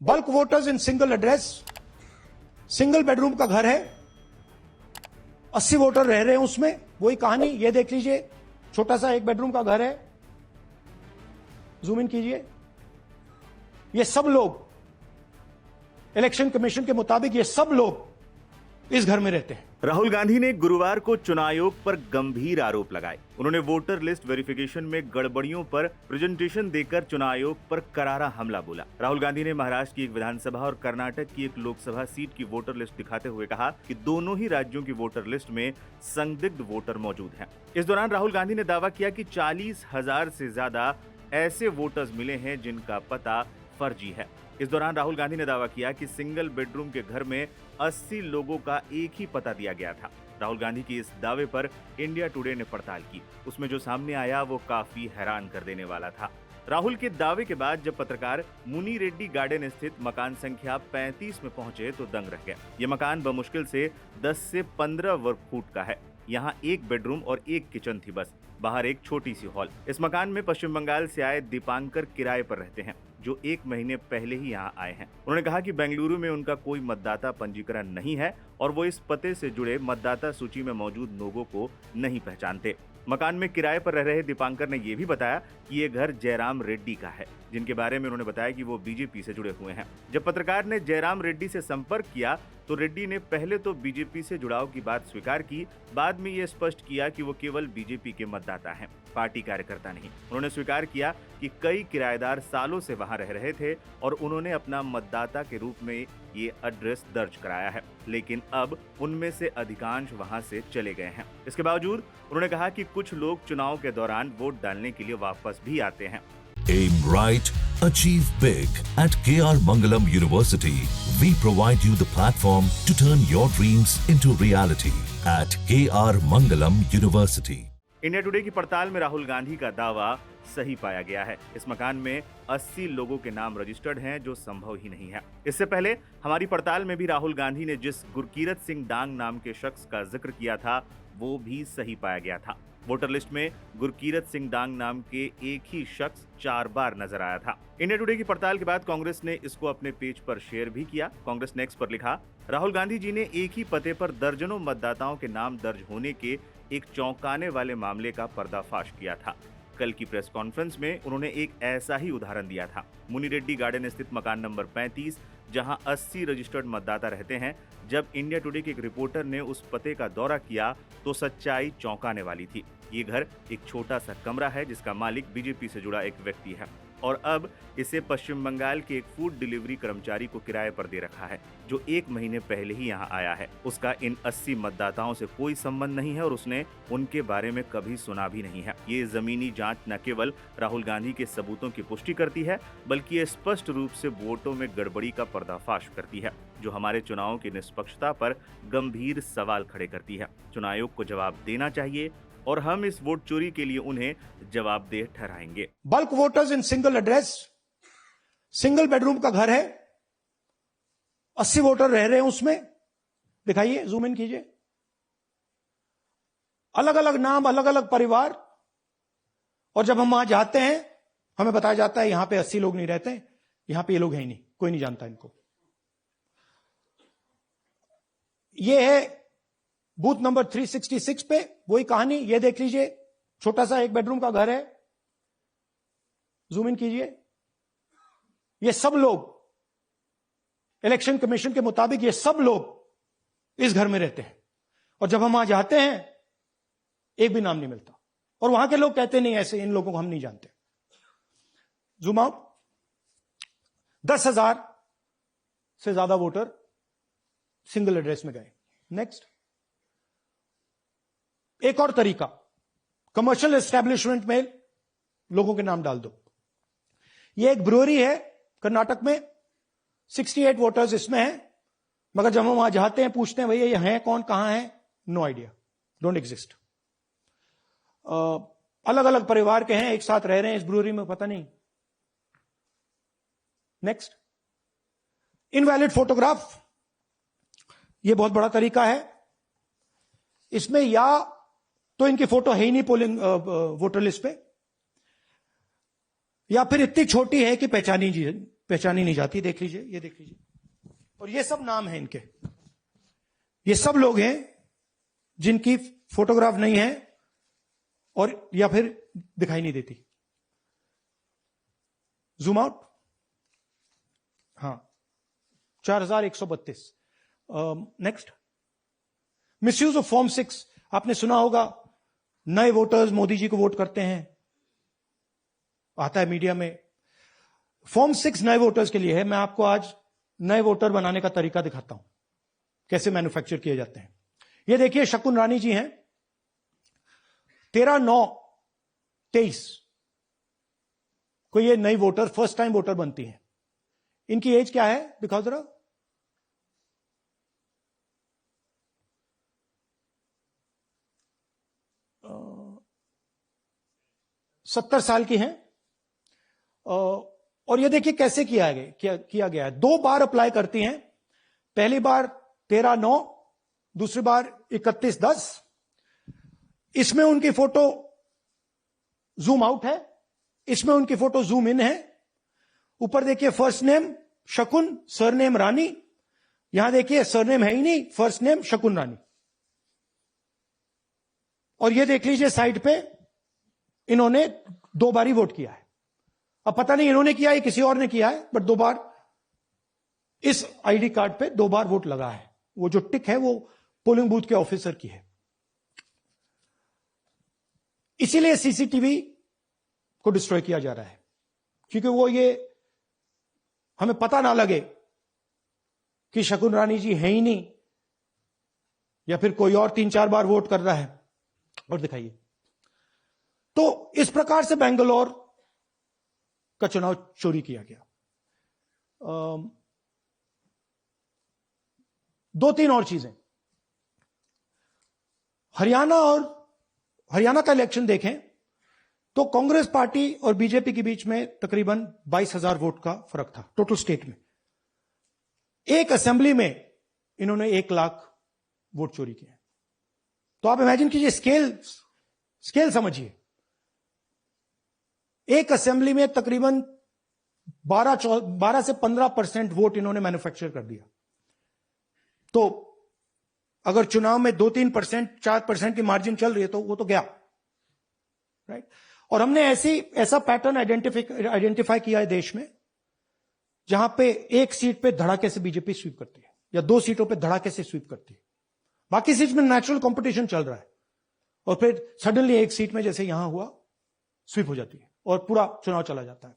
Bulk voters in single address, single bedroom का घर है, 80 वोटर रह रहे हैं उसमें, वही कहानी। ये देख लीजिए, छोटा सा एक बेडरूम का घर है, जूम इन कीजिए। ये सब लोग इलेक्शन कमीशन के मुताबिक ये सब लोग इस घर में रहते हैं। राहुल गांधी ने गुरुवार को चुनाव आयोग पर गंभीर आरोप लगाए। उन्होंने वोटर लिस्ट वेरिफिकेशन में गड़बड़ियों पर प्रेजेंटेशन देकर चुनाव आयोग पर करारा हमला बोला। राहुल गांधी ने महाराष्ट्र की एक विधानसभा और कर्नाटक की एक लोकसभा सीट की वोटर लिस्ट दिखाते हुए कहा कि दोनों ही राज्यों की वोटर लिस्ट में संदिग्ध वोटर मौजूद हैं। इस दौरान राहुल गांधी ने दावा किया कि 40,000 से ज्यादा ऐसे वोटर्स मिले हैं जिनका पता फर्जी है। इस दौरान राहुल गांधी ने दावा किया कि सिंगल बेडरूम के घर में 80 लोगों का एक ही पता दिया गया था। राहुल गांधी की इस दावे पर इंडिया टुडे ने पड़ताल की। उसमें जो सामने आया वो काफी हैरान कर देने वाला था। राहुल के दावे के बाद जब पत्रकार मुनी रेड्डी गार्डन स्थित मकान संख्या 35 में पहुंचे तो दंग रह गए। ये मकान बमुश्किल से 10 से 15 वर्ग फुट का है। यहाँ एक बेडरूम और एक किचन थी बस, बाहर एक छोटी सी हॉल। इस मकान में पश्चिम बंगाल से आए दीपांकर किराए पर रहते हैं, जो 1 महीने पहले ही यहाँ आए हैं। उन्होंने कहा कि बेंगलुरु में उनका कोई मतदाता पंजीकरण नहीं है और वो इस पते से जुड़े मतदाता सूची में मौजूद लोगों को नहीं पहचानते। मकान में किराए पर रह रहे दीपांकर ने यह भी बताया कि ये घर जयराम रेड्डी का है, जिनके बारे में उन्होंने बताया कि वो बीजेपी से जुड़े हुए हैं। जब पत्रकार ने जयराम रेड्डी से संपर्क किया तो रेड्डी ने पहले तो बीजेपी से जुड़ाव की बात स्वीकार की, बाद में ये स्पष्ट किया कि वो केवल बीजेपी के मतदाता हैं, पार्टी कार्यकर्ता नहीं। उन्होंने स्वीकार किया कि कई किराएदार सालों से वहां रह रहे थे और उन्होंने अपना मतदाता के रूप में ये एड्रेस दर्ज कराया है, लेकिन अब उनमें से अधिकांश वहां से चले गए हैं। इसके बावजूद उन्होंने कहा कि कुछ लोग चुनाव के दौरान वोट डालने के लिए वापस भी आते हैं। Aim right, achieve big. At KR Mangalam University, we provide you the platform to turn your dreams into reality. At KR Mangalam University. India today की पड़ताल में राहुल गांधी का दावा सही पाया गया है। इस मकान में 80 लोगों के नाम रजिस्टर्ड हैं, जो संभव ही नहीं है। इससे पहले हमारी पड़ताल में भी राहुल गांधी ने जिस गुरकीरत सिंह डांग नाम के शख्स का जिक्र किया था, वो भी सही पाया गया था। वोटर लिस्ट में गुरकीरत सिंह डांग नाम के एक ही शख्स 4 बार नजर आया था। इंडिया टुडे की पड़ताल के बाद कांग्रेस ने इसको अपने पेज पर शेयर भी किया। कांग्रेस ने एक्स पर लिखा, राहुल गांधी जी ने एक ही पते पर दर्जनों मतदाताओं के नाम दर्ज होने के एक चौंकाने वाले मामले का पर्दाफाश किया था। कल की प्रेस कॉन्फ्रेंस में उन्होंने एक ऐसा ही उदाहरण दिया था। मुनी रेड्डी गार्डन स्थित मकान नंबर 35, जहां 80 रजिस्टर्ड मतदाता रहते हैं। जब इंडिया टुडे के एक रिपोर्टर ने उस पते का दौरा किया तो सच्चाई चौंकाने वाली थी। ये घर एक छोटा सा कमरा है जिसका मालिक बीजेपी से जुड़ा एक व्यक्ति है और अब इसे पश्चिम बंगाल के एक फूड डिलीवरी कर्मचारी को किराए पर दे रखा है, जो 1 महीने पहले ही यहाँ आया है। उसका इन 80 मतदाताओं से कोई संबंध नहीं है और उसने उनके बारे में कभी सुना भी नहीं है। ये जमीनी जांच न केवल राहुल गांधी के सबूतों की पुष्टि करती है, बल्कि ये स्पष्ट रूप से वोटों में गड़बड़ी का पर्दाफाश करती है, जो हमारे चुनावों की निष्पक्षता पर गंभीर सवाल खड़े करती है। चुनाव आयोग को जवाब देना चाहिए और हम इस वोट चोरी के लिए उन्हें जवाबदेह ठहराएंगे। Bulk voters in single address, single bedroom का घर है, 80 वोटर रह रहे हैं उसमें, दिखाइए, जूम इन कीजिए। अलग अलग नाम, अलग अलग परिवार, और जब हम वहां जाते हैं हमें बताया जाता है यहां पे 80 लोग नहीं रहते, यहां पे ये लोग हैं ही नहीं, कोई नहीं जानता इनको। ये है बूथ नंबर 366 पे, वही कहानी। ये देख लीजिए, छोटा सा एक बेडरूम का घर है, जूम इन कीजिए। ये सब लोग इलेक्शन कमीशन के मुताबिक ये सब लोग इस घर में रहते हैं और जब हम वहां जाते हैं एक भी नाम नहीं मिलता और वहां के लोग कहते नहीं, ऐसे इन लोगों को हम नहीं जानते। Zoom out. 10,000 से ज्यादा वोटर सिंगल एड्रेस में गए। नेक्स्ट, एक और तरीका, कमर्शियल एस्टेब्लिशमेंट में लोगों के नाम डाल दो। ये एक ब्रूअरी है कर्नाटक में, 68 वोटर्स इसमें हैं, मगर जब हम वहां जाते हैं पूछते हैं भैया ये हैं कौन, कहां है, नो आइडिया, डोंट एग्जिस्ट। अलग अलग परिवार के हैं, एक साथ रह रहे हैं इस ब्रूअरी में, पता नहीं। नेक्स्ट, इनवैलिड फोटोग्राफ, ये बहुत बड़ा तरीका है। इसमें या तो इनकी फोटो है ही नहीं पोलिंग वोटर लिस्ट पे, या फिर इतनी छोटी है कि पहचानी नहीं जाती। देख लीजिए, ये देख लीजिए, और ये सब नाम है इनके। ये सब लोग हैं जिनकी फोटोग्राफ नहीं है और या फिर दिखाई नहीं देती। जूम आउट, हाँ, 4132। Next, misuse of form 6। आपने सुना होगा, नए वोटर्स मोदी जी को वोट करते हैं, आता है मीडिया में। फॉर्म 6 नए वोटर्स के लिए है। मैं आपको आज नए वोटर बनाने का तरीका दिखाता हूं, कैसे मैन्युफैक्चर किए जाते हैं। ये देखिए, शकुन रानी जी हैं, 13/9/23 को ये नई वोटर, फर्स्ट टाइम वोटर बनती हैं। इनकी एज क्या है, दिखाओ जरा। 70 साल की हैं। और ये देखिए कैसे किया गया है। 2 बार अप्लाई करती हैं। पहली बार 13/9, दूसरी बार 31/10। इसमें उनकी फोटो जूम आउट है, इसमें उनकी फोटो जूम इन है। ऊपर देखिए, फर्स्ट नेम शकुन, सरनेम रानी। यहां देखिए, सरनेम है ही नहीं, फर्स्ट नेम शकुन रानी। और ये देख लीजिए साइड पे, इन्होंने 2 बार ही वोट किया है। अब पता नहीं इन्होंने किया है किसी और ने किया है, बट 2 बार इस आईडी कार्ड पे 2 बार वोट लगा है। वो जो टिक है वो पोलिंग बूथ के ऑफिसर की है। इसीलिए सीसीटीवी को डिस्ट्रॉय किया जा रहा है, क्योंकि वो ये हमें पता ना लगे कि शकुन रानी जी है ही नहीं, या फिर कोई और 3-4 बार वोट कर रहा है। और दिखाइए, तो इस प्रकार से बेंगलोर का चुनाव चोरी किया गया। 2-3 और चीजें। हरियाणा का इलेक्शन देखें तो कांग्रेस पार्टी और बीजेपी के बीच में तकरीबन 22,000 वोट का फर्क था टोटल स्टेट में। एक असेंबली में इन्होंने 1 लाख वोट चोरी किए। तो आप इमेजिन कीजिए, स्केल समझिए। एक असेंबली में तकरीबन 12 से 15% वोट इन्होंने मैन्युफैक्चर कर दिया। तो अगर चुनाव में 2-3%, 4% की मार्जिन चल रही है तो वो तो गया, राइट। और हमने ऐसा पैटर्न आइडेंटिफाई किया है देश में, जहां पे एक सीट पे धड़ाके से बीजेपी स्वीप करती है, या 2 सीटों पे धड़ाके से स्वीप करती है। बाकी सीट में नेचुरल कंपटीशन चल रहा है, और फिर सडनली एक सीट में, जैसे यहां हुआ, स्वीप हो जाती है और पूरा चुनाव चला जाता है।